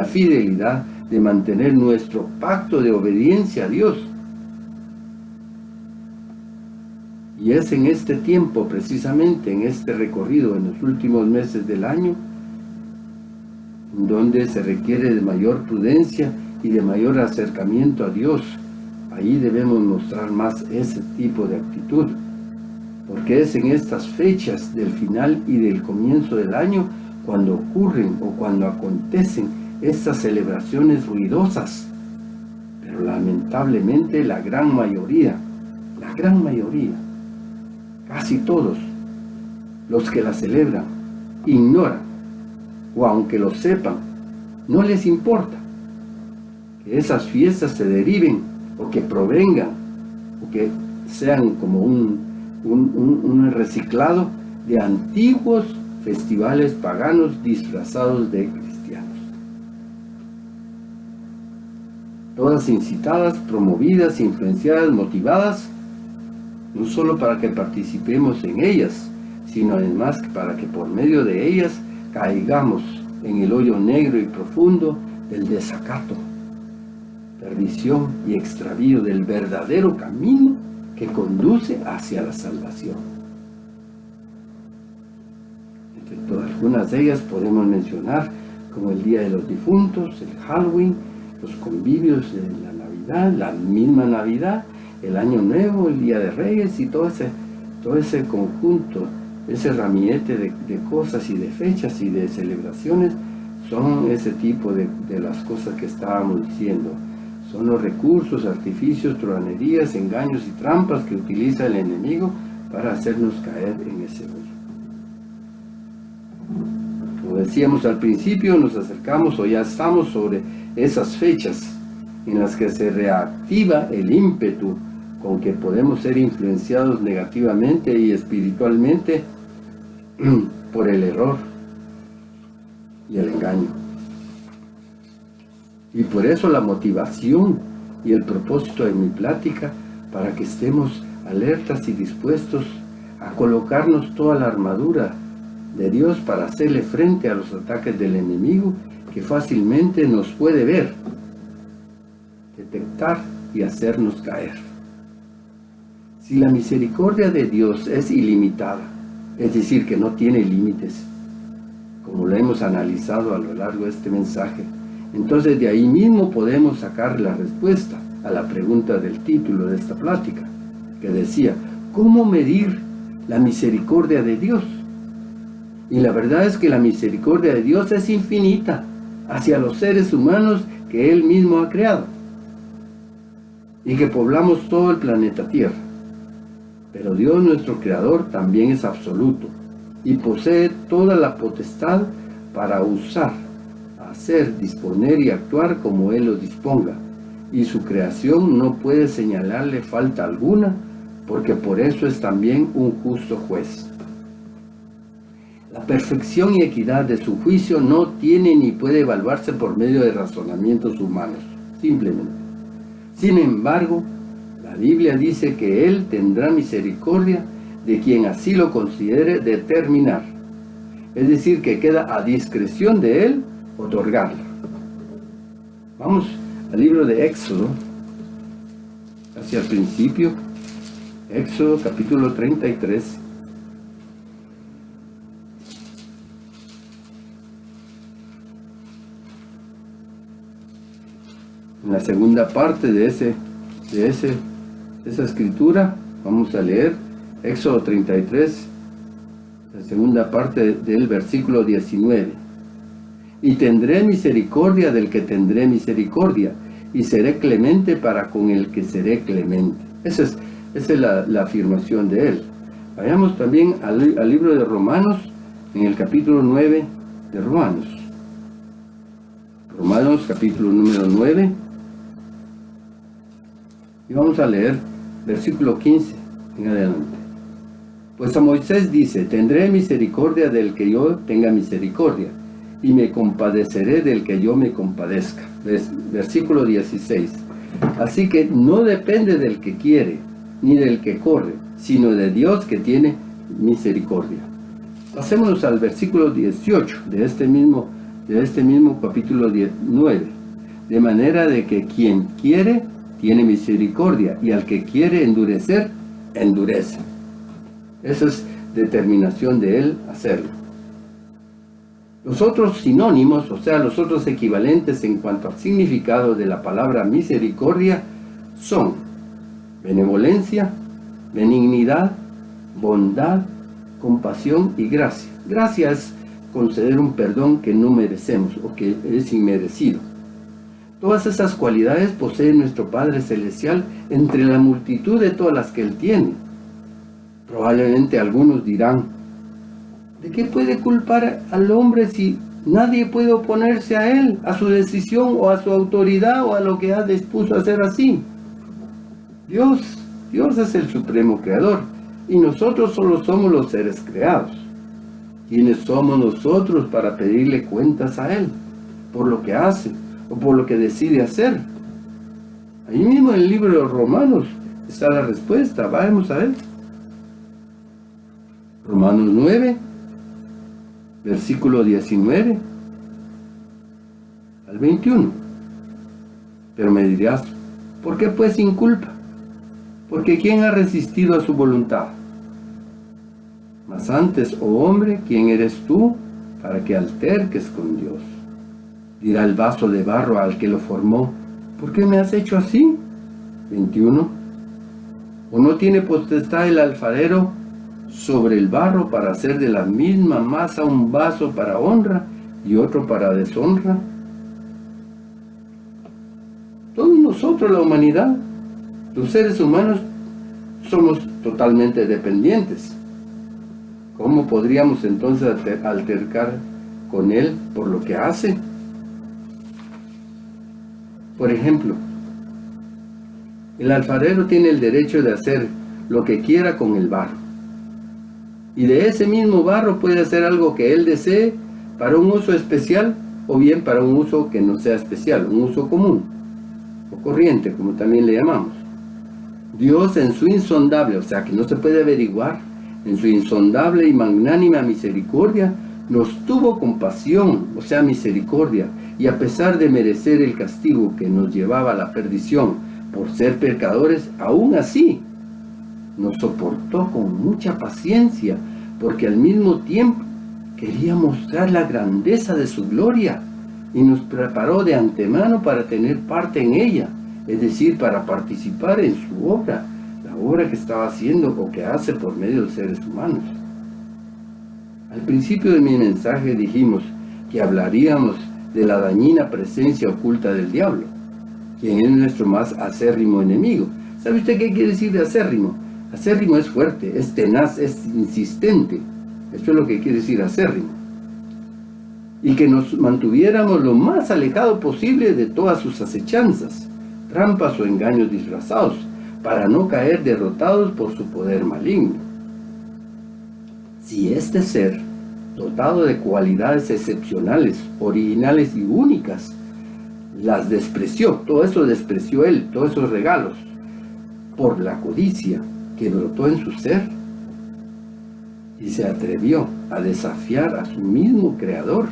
fidelidad de mantener nuestro pacto de obediencia a Dios. Y es en este tiempo, precisamente en este recorrido, en los últimos meses del año, donde se requiere de mayor prudencia y de mayor acercamiento a Dios. Ahí debemos mostrar más ese tipo de actitud, porque es en estas fechas del final y del comienzo del año cuando ocurren o cuando acontecen estas celebraciones ruidosas. Pero lamentablemente la gran mayoría gran mayoría, casi todos, los que la celebran, ignoran, o aunque lo sepan, no les importa que esas fiestas se deriven o que provengan o que sean como un reciclado de antiguos festivales paganos disfrazados de cristianos. Todas incitadas, promovidas, influenciadas, motivadas, no solo para que participemos en ellas, sino además para que por medio de ellas caigamos en el hoyo negro y profundo del desacato, perdición y extravío del verdadero camino que conduce hacia la salvación. Entre algunas de ellas podemos mencionar como el Día de los Difuntos, el Halloween, los convivios de la Navidad, la misma Navidad, el Año Nuevo, el Día de Reyes y todo ese conjunto, ese ramillete de cosas y de fechas y de celebraciones, son ese tipo de las cosas que estábamos diciendo. Son los recursos, artificios, truhanerías, engaños y trampas que utiliza el enemigo para hacernos caer en ese hoyo. Como decíamos al principio, nos acercamos o ya estamos sobre esas fechas en las que se reactiva el ímpetu con que podemos ser influenciados negativamente y espiritualmente por el error y el engaño. Y por eso la motivación y el propósito de mi plática, para que estemos alertas y dispuestos a colocarnos toda la armadura de Dios para hacerle frente a los ataques del enemigo que fácilmente nos puede ver, detectar y hacernos caer. Si la misericordia de Dios es ilimitada, es decir, que no tiene límites, como lo hemos analizado a lo largo de este mensaje, entonces de ahí mismo podemos sacar la respuesta a la pregunta del título de esta plática, que decía, ¿cómo medir la misericordia de Dios? Y la verdad es que la misericordia de Dios es infinita hacia los seres humanos que Él mismo ha creado y que poblamos todo el planeta Tierra. Pero Dios, nuestro Creador, también es absoluto y posee toda la potestad para usar, hacer, disponer y actuar como Él lo disponga, y su creación no puede señalarle falta alguna, porque por eso es también un justo juez. La perfección y equidad de su juicio no tiene ni puede evaluarse por medio de razonamientos humanos, simplemente. Sin embargo, la Biblia dice que Él tendrá misericordia de quien así lo considere determinar. Es decir, que queda a discreción de Él otorgarla. Vamos al libro de Éxodo, hacia el principio, Éxodo capítulo 33. En la segunda parte de esa escritura, vamos a leer Éxodo 33, la segunda parte del versículo 19. Y tendré misericordia del que tendré misericordia, y seré clemente para con el que seré clemente. Esa es la afirmación de él. Vayamos también al libro de Romanos, en el capítulo 9 de Romanos. Romanos capítulo número 9. Y vamos a leer versículo 15 en adelante. Pues a Moisés dice, tendré misericordia del que yo tenga misericordia, y me compadeceré del que yo me compadezca. Versículo 16. Así que no depende del que quiere, ni del que corre, sino de Dios que tiene misericordia. Pasémonos al versículo 18 de este mismo capítulo 9. De manera de que quien quiere, tiene misericordia, y al que quiere endurecer, endurece. Esa es determinación de Él hacerlo. Los otros sinónimos, o sea, los otros equivalentes en cuanto al significado de la palabra misericordia, son benevolencia, benignidad, bondad, compasión y gracia. Gracia es conceder un perdón que no merecemos o que es inmerecido. Todas esas cualidades posee nuestro Padre Celestial entre la multitud de todas las que Él tiene. Probablemente algunos dirán, ¿de qué puede culpar al hombre si nadie puede oponerse a Él, a su decisión o a su autoridad o a lo que ha dispuesto a hacer así? Dios es el supremo creador y nosotros solo somos los seres creados. ¿Quiénes somos nosotros para pedirle cuentas a Él por lo que hace o por lo que decide hacer? Ahí mismo en el libro de Romanos está la respuesta. Vamos a ver. Romanos 9, versículo 19 al 21. Pero me dirás, ¿por qué pues sin culpa? Porque ¿quién ha resistido a su voluntad? Mas antes, oh hombre, ¿quién eres tú para que alterques con Dios? Dirá el vaso de barro al que lo formó, ¿por qué me has hecho así? 21. ¿O no tiene potestad el alfarero sobre el barro para hacer de la misma masa un vaso para honra y otro para deshonra? Todos nosotros, la humanidad, los seres humanos, somos totalmente dependientes. ¿Cómo podríamos entonces altercar con Él por lo que hace? Por ejemplo, el alfarero tiene el derecho de hacer lo que quiera con el barro. Y de ese mismo barro puede hacer algo que él desee para un uso especial o bien para un uso que no sea especial, un uso común o corriente, como también le llamamos. Dios en su insondable, o sea que no se puede averiguar, en su insondable y magnánima misericordia, nos tuvo compasión, o sea misericordia, y a pesar de merecer el castigo que nos llevaba a la perdición por ser pecadores, aún así nos soportó con mucha paciencia, porque al mismo tiempo quería mostrar la grandeza de su gloria y nos preparó de antemano para tener parte en ella, es decir, para participar en su obra, la obra que estaba haciendo o que hace por medio de seres humanos. Al principio de mi mensaje dijimos que hablaríamos de la dañina presencia oculta del diablo, quien es nuestro más acérrimo enemigo. ¿Sabe usted qué quiere decir de acérrimo? Acérrimo es fuerte, es tenaz, es insistente. Esto es lo que quiere decir acérrimo. Y que nos mantuviéramos lo más alejado posible de todas sus acechanzas, trampas o engaños disfrazados, para no caer derrotados por su poder maligno. Si este ser, dotado de cualidades excepcionales, originales y únicas, las despreció, todo eso despreció él, todos esos regalos, por la codicia que brotó en su ser, y se atrevió a desafiar a su mismo Creador,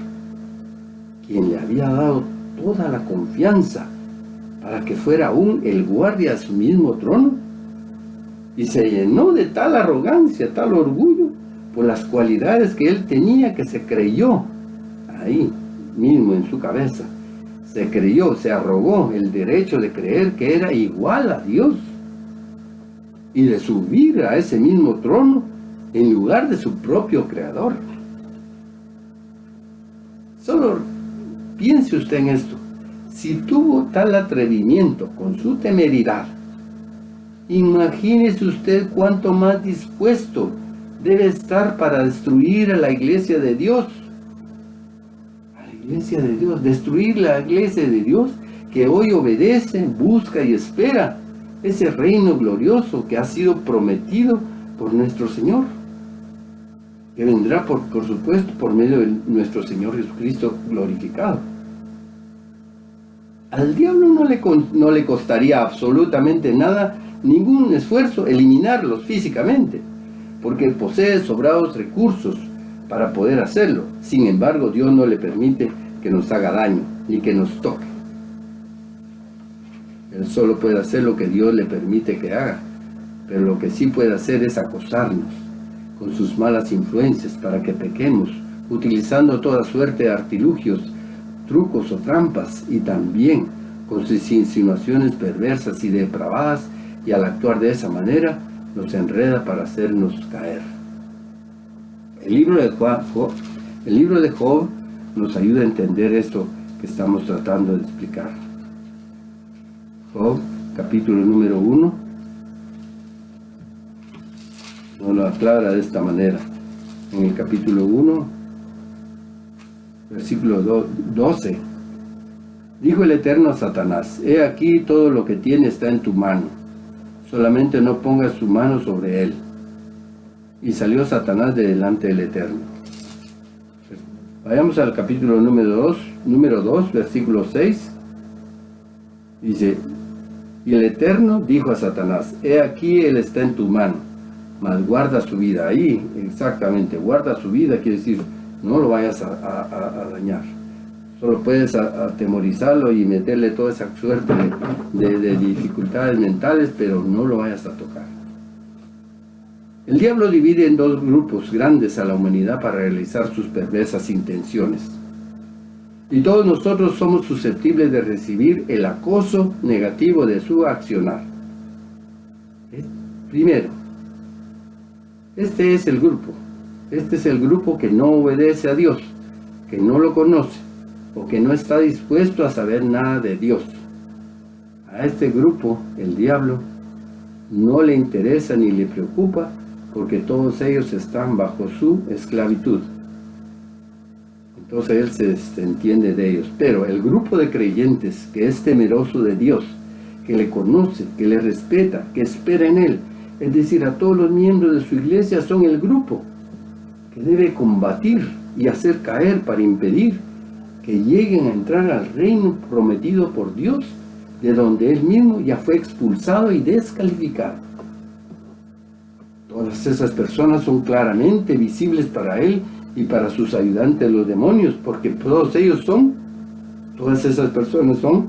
quien le había dado toda la confianza para que fuera aún el guardia de su mismo trono, y se llenó de tal arrogancia, tal orgullo, por las cualidades que él tenía, que se creyó ahí mismo en su cabeza, se creyó, se arrogó el derecho de creer que era igual a Dios y de subir a ese mismo trono en lugar de su propio Creador. Solo piense usted en esto. Si tuvo tal atrevimiento con su temeridad, imagínese usted cuánto más dispuesto debe estar para destruir a la iglesia de Dios. A la iglesia de Dios, destruir la iglesia de Dios que hoy obedece, busca y espera ese reino glorioso que ha sido prometido por nuestro Señor, que vendrá por supuesto por medio de nuestro Señor Jesucristo glorificado. Al diablo no le costaría absolutamente nada, ningún esfuerzo, eliminarlos físicamente, porque posee sobrados recursos para poder hacerlo. Sin embargo, Dios no le permite que nos haga daño, ni que nos toque. Él solo puede hacer lo que Dios le permite que haga, pero lo que sí puede hacer es acosarnos con sus malas influencias para que pequemos, utilizando toda suerte de artilugios, trucos o trampas, y también con sus insinuaciones perversas y depravadas, y al actuar de esa manera nos enreda para hacernos caer. El libro de Job nos ayuda a entender esto que estamos tratando de explicar. Job, capítulo número 1, nos lo aclara de esta manera. En el capítulo 1, versículo 12, dijo el Eterno a Satanás: he aquí, todo lo que tiene está en tu mano, solamente no pongas tu mano sobre él. Y salió Satanás de delante del Eterno. Vayamos al capítulo número 2, versículo 6. Dice: y el Eterno dijo a Satanás: he aquí, él está en tu mano, mas guarda su vida. Ahí, exactamente, guarda su vida quiere decir, no lo vayas a dañar. Solo puedes atemorizarlo y meterle toda esa suerte de dificultades mentales, pero no lo vayas a tocar. El diablo divide en dos grupos grandes a la humanidad para realizar sus perversas intenciones. Y todos nosotros somos susceptibles de recibir el acoso negativo de su accionar. Primero, este es el grupo que no obedece a Dios, que no lo conoce, o que no está dispuesto a saber nada de Dios. A este grupo, el diablo no le interesa ni le preocupa, porque todos ellos están bajo su esclavitud. Entonces él se entiende de ellos. Pero el grupo de creyentes que es temeroso de Dios, que le conoce, que le respeta, que espera en él, es decir, a todos los miembros de su iglesia, son el grupo que debe combatir y hacer caer para impedir que lleguen a entrar al reino prometido por Dios, de donde él mismo ya fue expulsado y descalificado. Todas esas personas son claramente visibles para él y para sus ayudantes los demonios, porque todas esas personas son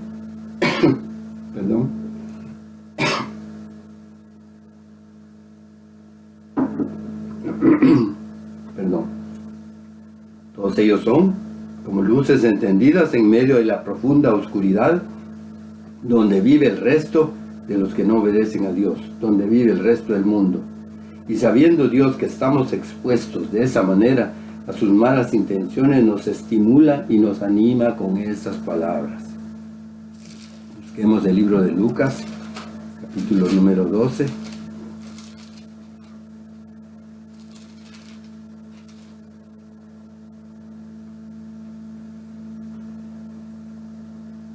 todos ellos son como luces encendidas en medio de la profunda oscuridad donde vive el resto de los que no obedecen a Dios, donde vive el resto del mundo. Y sabiendo Dios que estamos expuestos de esa manera a sus malas intenciones, nos estimula y nos anima con esas palabras. Busquemos el libro de Lucas, capítulo número 12.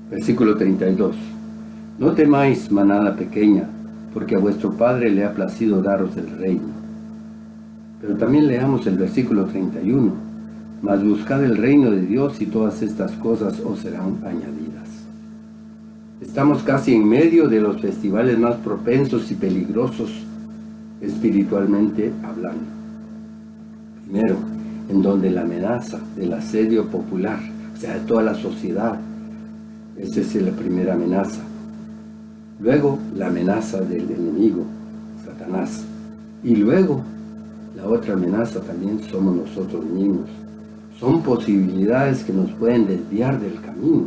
Versículo 32. No temáis, manada pequeña, porque a vuestro Padre le ha placido daros el reino. Pero también leamos el versículo 31. Mas buscad el reino de Dios y todas estas cosas os serán añadidas. Estamos casi en medio de los festivales más propensos y peligrosos espiritualmente hablando. Primero, en donde la amenaza del asedio popular, o sea, de toda la sociedad, esa es la primera amenaza. Luego, la amenaza del enemigo, Satanás. Y luego, la otra amenaza también somos nosotros mismos. Son posibilidades que nos pueden desviar del camino,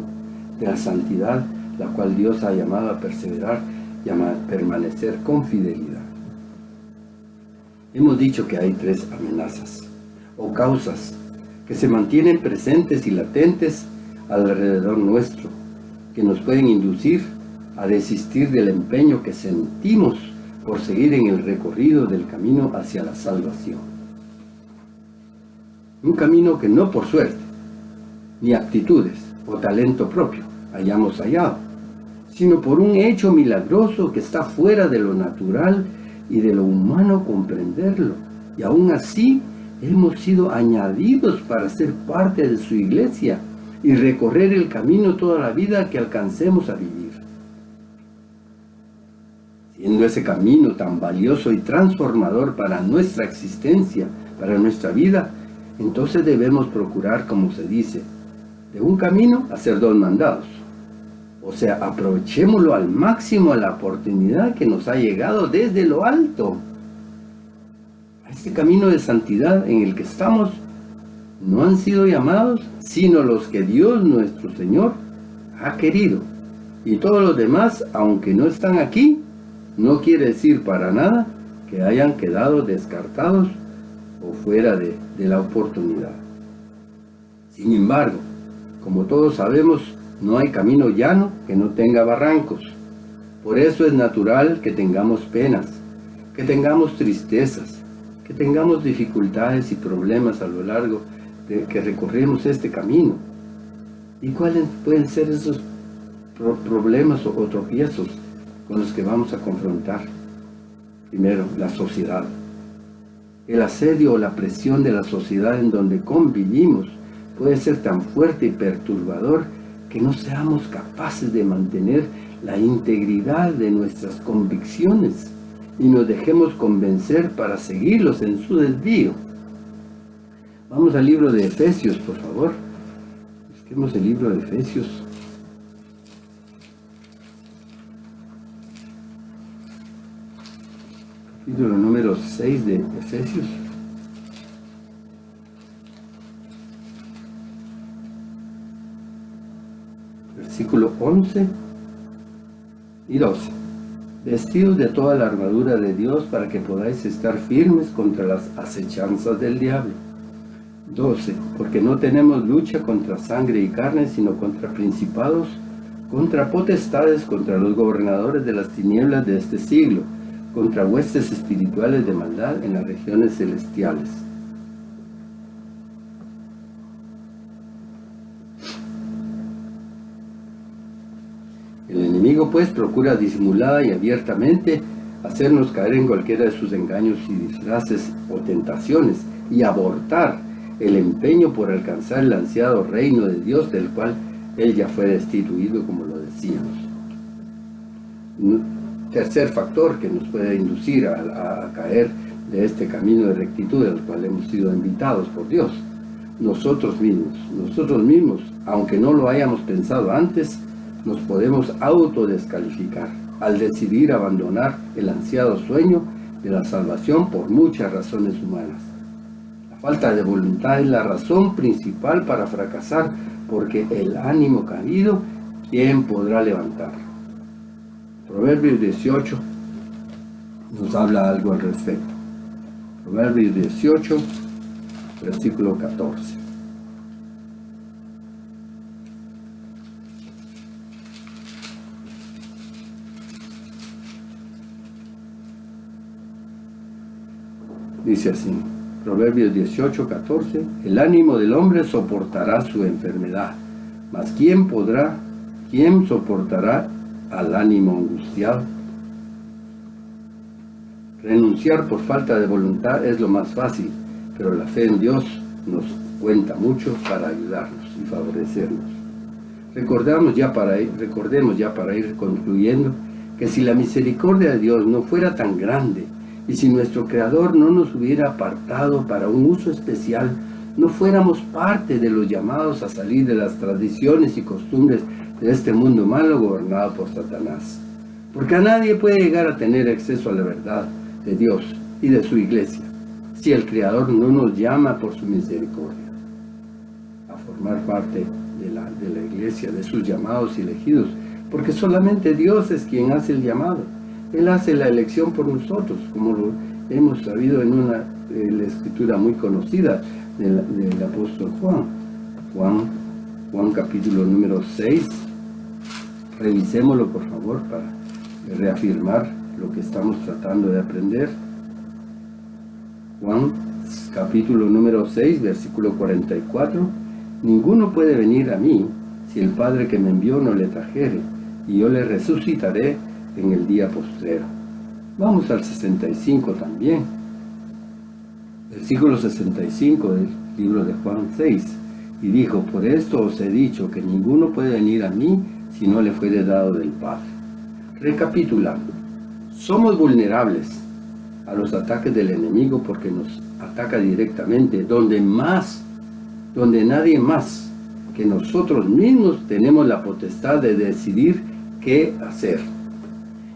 de la santidad, la cual Dios ha llamado a perseverar y a permanecer con fidelidad. Hemos dicho que hay tres amenazas, o causas, que se mantienen presentes y latentes alrededor nuestro, que nos pueden inducir a desistir del empeño que sentimos por seguir en el recorrido del camino hacia la salvación. Un camino que no por suerte, ni aptitudes o talento propio hayamos hallado, sino por un hecho milagroso que está fuera de lo natural y de lo humano comprenderlo, y aún así hemos sido añadidos para ser parte de su iglesia y recorrer el camino toda la vida que alcancemos a vivir. Siendo ese camino tan valioso y transformador para nuestra existencia, para nuestra vida, entonces debemos procurar, como se dice, de un camino hacer dos mandados. O sea, aprovechémoslo al máximo a la oportunidad que nos ha llegado desde lo alto. A este camino de santidad en el que estamos, no han sido llamados sino los que Dios nuestro Señor ha querido. Y todos los demás, aunque no están aquí, no quiere decir para nada que hayan quedado descartados o fuera de la oportunidad. Sin embargo, como todos sabemos, no hay camino llano que no tenga barrancos. Por eso es natural que tengamos penas, que tengamos tristezas, que tengamos dificultades y problemas a lo largo de que recorremos este camino. ¿Y cuáles pueden ser esos problemas o tropiezos con los que vamos a confrontar? Primero, la sociedad. El asedio o la presión de la sociedad en donde convivimos puede ser tan fuerte y perturbador que no seamos capaces de mantener la integridad de nuestras convicciones y nos dejemos convencer para seguirlos en su desvío. Vamos al libro de Efesios, por favor. Busquemos el libro de Efesios. Capítulo número 6 de Efesios. Versículo 11 y 12. Vestidos de toda la armadura de Dios para que podáis estar firmes contra las acechanzas del diablo. 12. Porque no tenemos lucha contra sangre y carne, sino contra principados, contra potestades, contra los gobernadores de las tinieblas de este siglo, contra huestes espirituales de maldad en las regiones celestiales. El enemigo, pues, procura disimulada y abiertamente hacernos caer en cualquiera de sus engaños y disfraces o tentaciones y abortar el empeño por alcanzar el ansiado reino de Dios, del cual él ya fue destituido, como lo decíamos. Tercer factor que nos puede inducir a caer de este camino de rectitud al cual hemos sido invitados por Dios. Nosotros mismos, aunque no lo hayamos pensado antes, nos podemos autodescalificar al decidir abandonar el ansiado sueño de la salvación por muchas razones humanas. La falta de voluntad es la razón principal para fracasar, porque el ánimo caído, ¿quién podrá levantarlo? Proverbios 18 nos habla algo al respecto. Proverbios 18, versículo 14. Dice así, Proverbios 18, 14, el ánimo del hombre soportará su enfermedad, mas ¿quién soportará al ánimo angustiado? Renunciar por falta de voluntad es lo más fácil, pero la fe en Dios nos cuenta mucho para ayudarnos y favorecernos. Recordemos ya para ir concluyendo que si la misericordia de Dios no fuera tan grande y si nuestro Creador no nos hubiera apartado para un uso especial, no fuéramos parte de los llamados a salir de las tradiciones y costumbres de este mundo malo gobernado por Satanás. Porque a nadie puede llegar a tener acceso a la verdad de Dios y de su iglesia si el Creador no nos llama por su misericordia a formar parte de la iglesia, de sus llamados y elegidos, porque solamente Dios es quien hace el llamado. Él hace la elección por nosotros, como lo hemos sabido en la escritura muy conocida del apóstol Juan capítulo número 6. Revisémoslo, por favor, para reafirmar lo que estamos tratando de aprender. Juan capítulo número 6, versículo 44. Ninguno puede venir a mí si el Padre que me envió no le trajere, y yo le resucitaré en el día postrero. Vamos al 65 también. Versículo 65 del libro de Juan 6. Y dijo, por esto os he dicho que ninguno puede venir a mí si no le fuere dado del Padre. Recapitulando, somos vulnerables a los ataques del enemigo porque nos ataca directamente, donde nadie más que nosotros mismos tenemos la potestad de decidir qué hacer.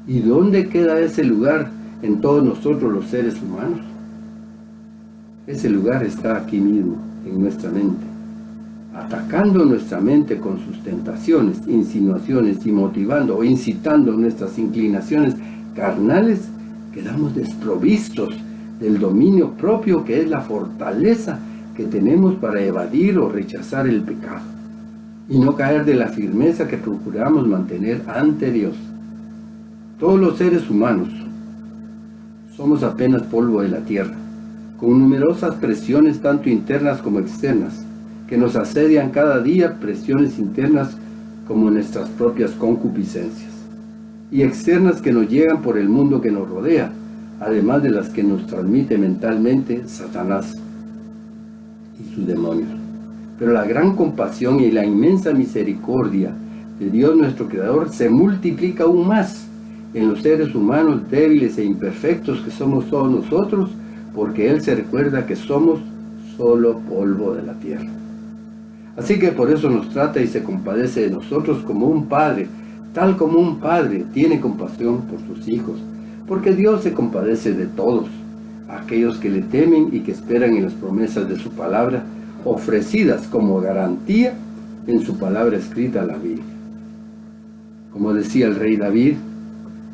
¿Y dónde queda ese lugar en todos nosotros los seres humanos? Ese lugar está aquí mismo, en nuestra mente, atacando nuestra mente con sus tentaciones, insinuaciones y motivando o incitando nuestras inclinaciones carnales. Quedamos desprovistos del dominio propio, que es la fortaleza que tenemos para evadir o rechazar el pecado y no caer de la firmeza que procuramos mantener ante Dios. Todos los seres humanos somos apenas polvo de la tierra, con numerosas presiones tanto internas como externas, que nos asedian cada día, presiones internas como nuestras propias concupiscencias, y externas que nos llegan por el mundo que nos rodea, además de las que nos transmite mentalmente Satanás y sus demonios. Pero la gran compasión y la inmensa misericordia de Dios nuestro Creador se multiplica aún más en los seres humanos débiles e imperfectos que somos todos nosotros, porque Él se recuerda que somos solo polvo de la tierra. Así que por eso nos trata y se compadece de nosotros como un padre, tal como un padre tiene compasión por sus hijos, porque Dios se compadece de todos, aquellos que le temen y que esperan en las promesas de su palabra, ofrecidas como garantía en su palabra escrita, la Biblia. Como decía el rey David,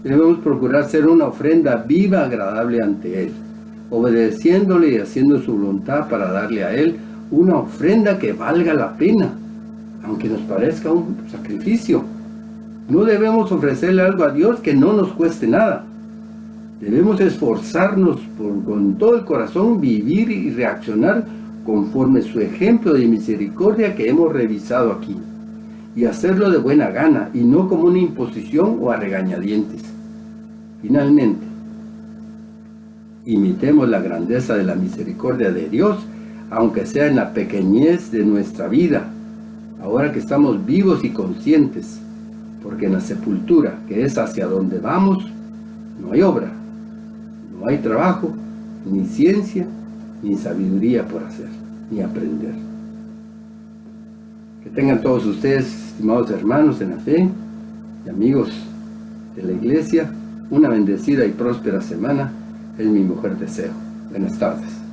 debemos procurar ser una ofrenda viva, agradable ante Él, obedeciéndole y haciendo su voluntad para darle a Él una ofrenda que valga la pena, aunque nos parezca un sacrificio. No debemos ofrecerle algo a Dios que no nos cueste nada. Debemos esforzarnos con todo el corazón, vivir y reaccionar conforme su ejemplo de misericordia que hemos revisado aquí, y hacerlo de buena gana y no como una imposición o a regañadientes. Finalmente, imitemos la grandeza de la misericordia de Dios, aunque sea en la pequeñez de nuestra vida, ahora que estamos vivos y conscientes, porque en la sepultura, que es hacia donde vamos, no hay obra, no hay trabajo, ni ciencia, ni sabiduría por hacer, ni aprender. Que tengan todos ustedes, estimados hermanos en la fe y amigos de la iglesia, una bendecida y próspera semana, es mi mejor deseo. Buenas tardes.